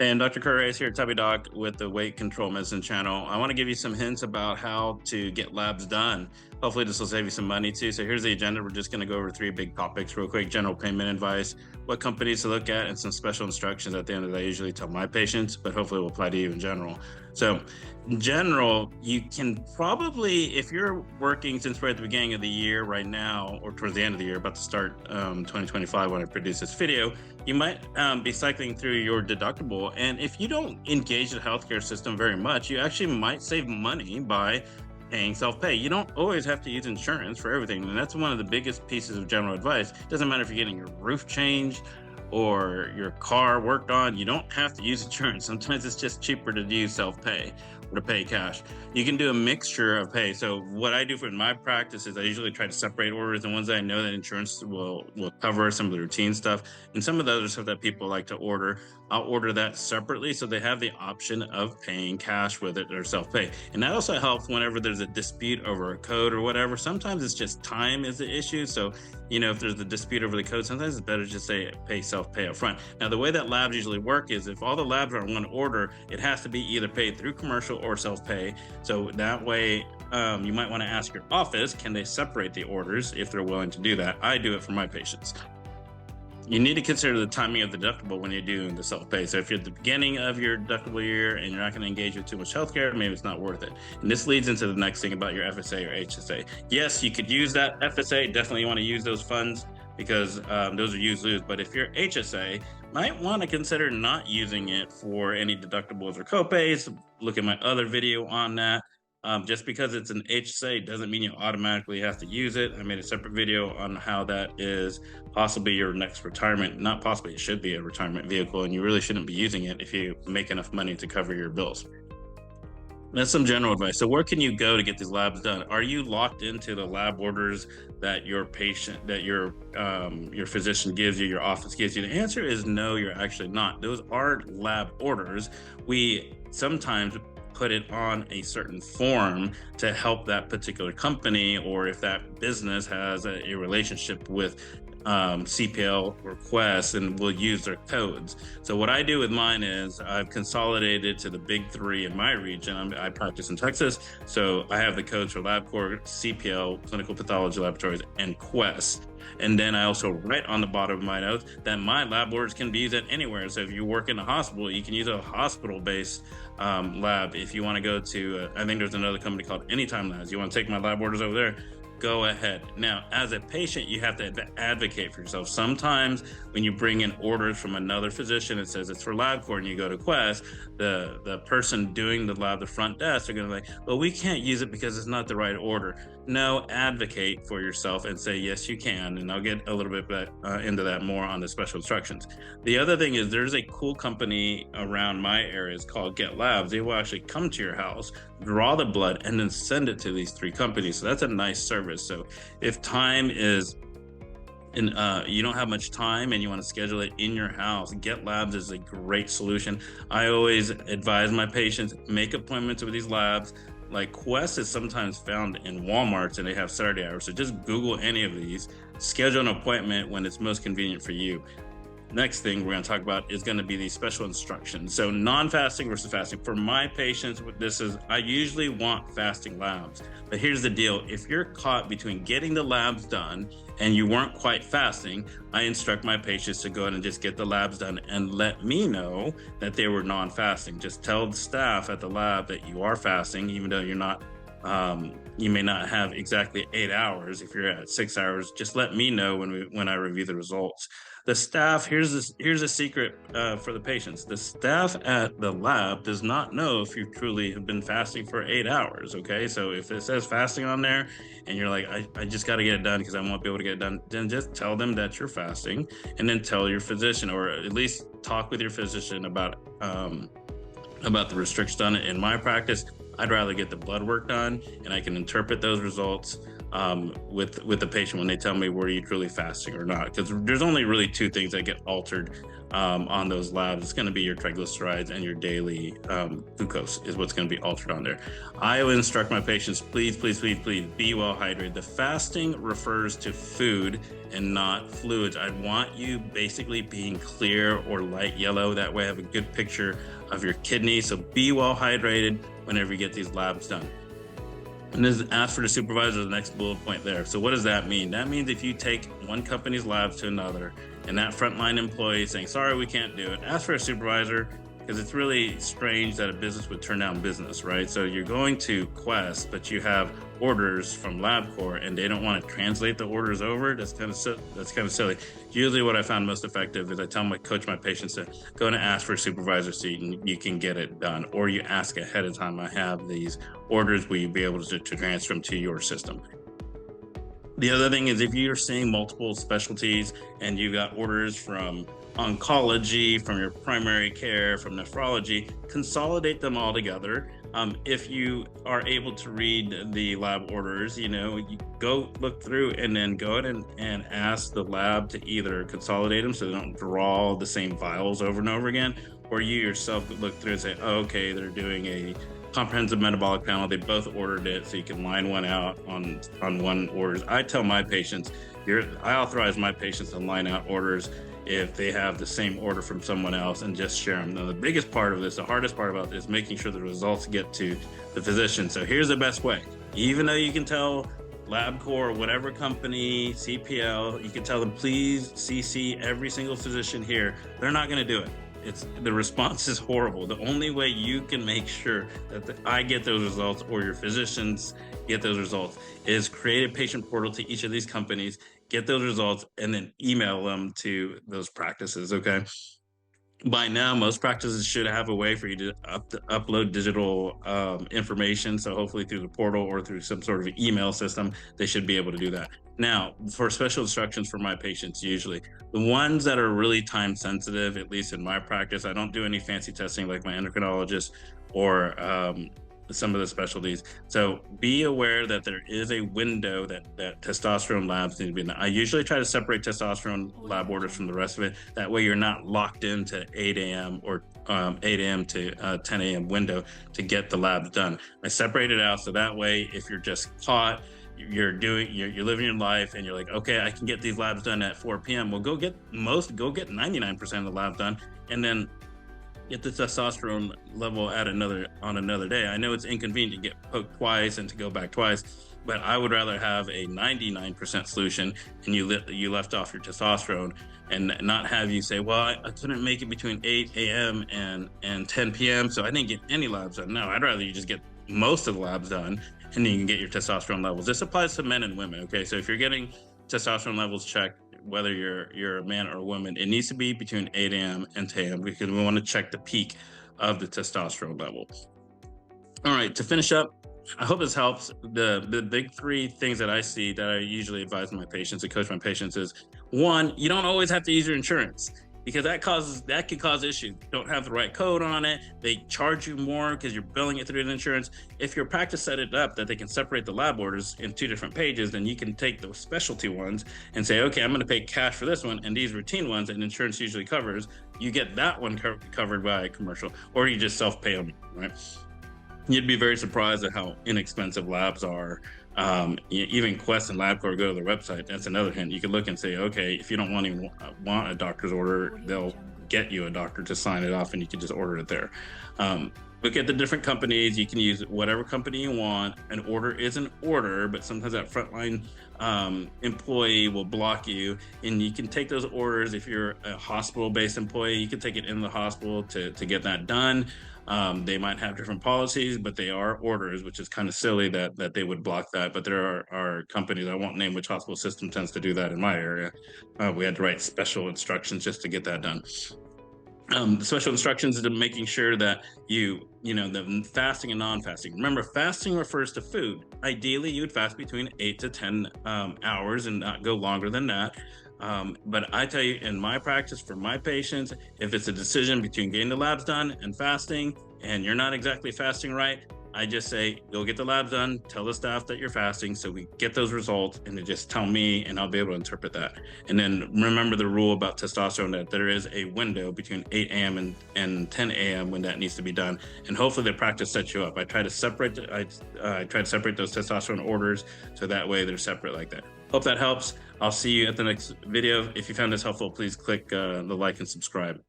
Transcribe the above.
And Dr. Reyes here, Tubby Doc with the Weight Control Medicine channel. I want to give you some hints about how to get labs done. Hopefully, this will save you some money too. So, here's the agenda. We're just going to go over three big topics real quick: general payment advice, what companies to look at, and some special instructions at the end of the day. I usually tell my patients, but hopefully, it will apply to you in general. So, in general, you can probably, if you're working since we're at the beginning of the year right now, or towards the end of the year, about to start 2025 when I produce this video, you might be cycling through your deductible. And if you don't engage the healthcare system very much, you actually might save money by paying self-pay. You don't always have to use insurance for everything. And that's one of the biggest pieces of general advice. It doesn't matter if you're getting your roof changed or your car worked on, you don't have to use insurance. Sometimes it's just cheaper to use self-pay or to pay cash. You can do a mixture of pay. So what I do for my practice is I usually try to separate orders, the ones that I know that insurance will cover, some of the routine stuff, and some of the other stuff that people like to order. I'll order that separately so they have the option of paying cash with it or self-pay. And that also helps whenever there's a dispute over a code or whatever. Sometimes it's just time is the issue. So, if there's a dispute over the code, sometimes it's better to just say pay self-pay up front. Now, the way that labs usually work is if all the labs are on one order, it has to be either paid through commercial or self-pay. So that way, you might want to ask your office, can they separate the orders if they're willing to do that? I do it for my patients. You need to consider the timing of the deductible when you're doing the self-pay. So if you're at the beginning of your deductible year and you're not going to engage with too much healthcare, maybe it's not worth it. And this leads into the next thing about your FSA or HSA. Yes, you could use that FSA. Definitely want to use those funds because those are use-lose. But if you're HSA, might want to consider not using it for any deductibles or copays. Look at my other video on that. Just because it's an HSA doesn't mean you automatically have to use it. I made a separate video on how that is possibly your next retirement. Not possibly, it should be a retirement vehicle, and you really shouldn't be using it if you make enough money to cover your bills. That's some general advice. So where can you go to get these labs done? Are you locked into the lab orders that your physician gives you, your office gives you? The answer is no, you're actually not. Those are lab orders. We sometimes put it on a certain form to help that particular company, or if that business has a relationship with CPL requests, and we'll use their codes. So what I do with mine is I've consolidated to the big three in my region. I practice in Texas, so I have the codes for LabCorp, CPL, Clinical Pathology Laboratories, and Quest. And then I also write on the bottom of my notes that my lab orders can be used at anywhere. So if you work in a hospital, you can use a hospital-based lab. If you want to go to, I think there's another company called Anytime Labs. You want to take my lab orders over there? Go ahead. Now, as a patient, you have to advocate for yourself. Sometimes when you bring in orders from another physician, it says it's for LabCorp, and you go to Quest, the person doing the lab, the front desk, are going to be like, well, we can't use it because it's not the right order. No, advocate for yourself and say, yes, you can. And I'll get a little bit into that more on the special instructions. The other thing is there's a cool company around my area. It's called Get Labs. They will actually come to your house, draw the blood, and then send it to these three companies. So that's a nice service. So if time is you don't have much time and you want to schedule it in your house, Get Labs is a great solution. I always advise my patients, make appointments with these labs. Like Quest is sometimes found in Walmarts and they have Saturday hours. So just Google any of these, schedule an appointment when it's most convenient for you. Next thing we're going to talk about is going to be these special instructions. So non-fasting versus fasting. For my patients, I usually want fasting labs. But here's the deal. If you're caught between getting the labs done and you weren't quite fasting, I instruct my patients to go ahead and just get the labs done and let me know that they were non-fasting. Just tell the staff at the lab that you are fasting, even though you're not you may not have exactly 8 hours. If you're at 6 hours, just let me know when I review the results. The staff, here's a secret for the patients. The staff at the lab does not know if you truly have been fasting for 8 hours, okay? So if it says fasting on there and you're like, I just got to get it done because I won't be able to get it done, then just tell them that you're fasting, and then tell your physician, or at least talk with your physician about the restrictions on it. In my practice, I'd rather get the blood work done and I can interpret those results with the patient when they tell me, were you truly fasting or not? Because there's only really two things that get altered on those labs. It's going to be your triglycerides and your daily glucose is what's going to be altered on there. I would instruct my patients, please, please, please, please be well hydrated. The fasting refers to food and not fluids. I want you basically being clear or light yellow. That way I have a good picture of your kidney. So be well hydrated whenever you get these labs done. And this ask for the supervisor, the next bullet point there. So what does that mean? That means if you take one company's labs to another and that frontline employee is saying, sorry, we can't do it, ask for a supervisor, because it's really strange that a business would turn down business, right? So you're going to Quest, but you have orders from LabCorp and they don't want to translate the orders over. That's kind of silly. Usually what I found most effective is I tell my patients to go and ask for a supervisor seat and you can get it done. Or you ask ahead of time, I have these orders, will you be able to transfer them to your system? The other thing is if you're seeing multiple specialties and you've got orders from oncology, from your primary care, from nephrology, consolidate them all together. If you are able to read the lab orders, you go look through and then go ahead and ask the lab to either consolidate them so they don't draw the same vials over and over again, or you yourself look through and say, oh, okay, they're doing a comprehensive metabolic panel. They both ordered it, so you can line one out on one orders. I tell my patients, I authorize my patients to line out orders if they have the same order from someone else and just share them. Now, the biggest part of this, the hardest part about this, is making sure the results get to the physician. So here's the best way. Even though you can tell LabCorp, whatever company, CPL, you can tell them, please CC every single physician here. They're not going to do it. The response is horrible. The only way you can make sure that I get those results or your physicians get those results is create a patient portal to each of these companies, get those results, and then email them to those practices, okay? By now, most practices should have a way for you to upload digital information. So hopefully through the portal or through some sort of email system, they should be able to do that. Now, for special instructions for my patients, usually the ones that are really time sensitive, at least in my practice, I don't do any fancy testing like my endocrinologist or some of the specialties. So be aware that there is a window that testosterone labs need to be in. I usually try to separate testosterone lab orders from the rest of it. That way you're not locked into 8 a.m. or 8 a.m. to 10 a.m. window to get the labs done. I separate it out so that way if you're just caught, you're living your life and you're like, okay, I can get these labs done at 4 p.m. Well, go get 99% of the labs done and then get the testosterone level on another day. I know it's inconvenient to get poked twice and to go back twice, but I would rather have a 99% solution and you left off your testosterone and not have you say, well, I couldn't make it between 8 a.m. and 10 p.m. so I didn't get any labs done. No, I'd rather you just get most of the labs done and then you can get your testosterone levels. This applies to men and women, okay? So if you're getting testosterone levels checked, whether you're a man or a woman, it needs to be between 8 a.m. and 10 a.m. because we want to check the peak of the testosterone level. All right, to finish up, I hope this helps. The big three things that I see that I usually advise my patients and coach my patients is, one, you don't always have to use your insurance because that can cause issues. Don't have the right code on it. They charge you more because you're billing it through the insurance. If your practice set it up that they can separate the lab orders in 2 different pages, then you can take the specialty ones and say, okay, I'm going to pay cash for this one and these routine ones, and insurance usually covers. You get that one covered by a commercial, or you just self-pay them, right? You'd be very surprised at how inexpensive labs are. Even Quest and LabCorp, go to their website. That's another hint. You could look and say, okay, if you don't want a doctor's order, they'll get you a doctor to sign it off and you can just order it there. Look at the different companies. You can use whatever company you want. An order is an order, but sometimes that frontline employee will block you, and you can take those orders. If you're a hospital-based employee, you can take it in the hospital to get that done. They might have different policies, but they are orders, which is kind of silly that they would block that. But there are companies, I won't name which hospital system tends to do that in my area. We had to write special instructions just to get that done. The special instructions is making sure that the fasting and non-fasting. Remember, fasting refers to food. Ideally, you would fast between 8 to 10 hours and not go longer than that. But I tell you, in my practice, for my patients, if it's a decision between getting the labs done and fasting, and you're not exactly fasting right, I just say, go get the labs done, tell the staff that you're fasting so we get those results, and then just tell me and I'll be able to interpret that. And then remember the rule about testosterone, that there is a window between 8 a.m. and 10 a.m. when that needs to be done. And hopefully the practice sets you up. I try to separate those testosterone orders so that way they're separate like that. Hope that helps. I'll see you at the next video. If you found this helpful, please click the like and subscribe.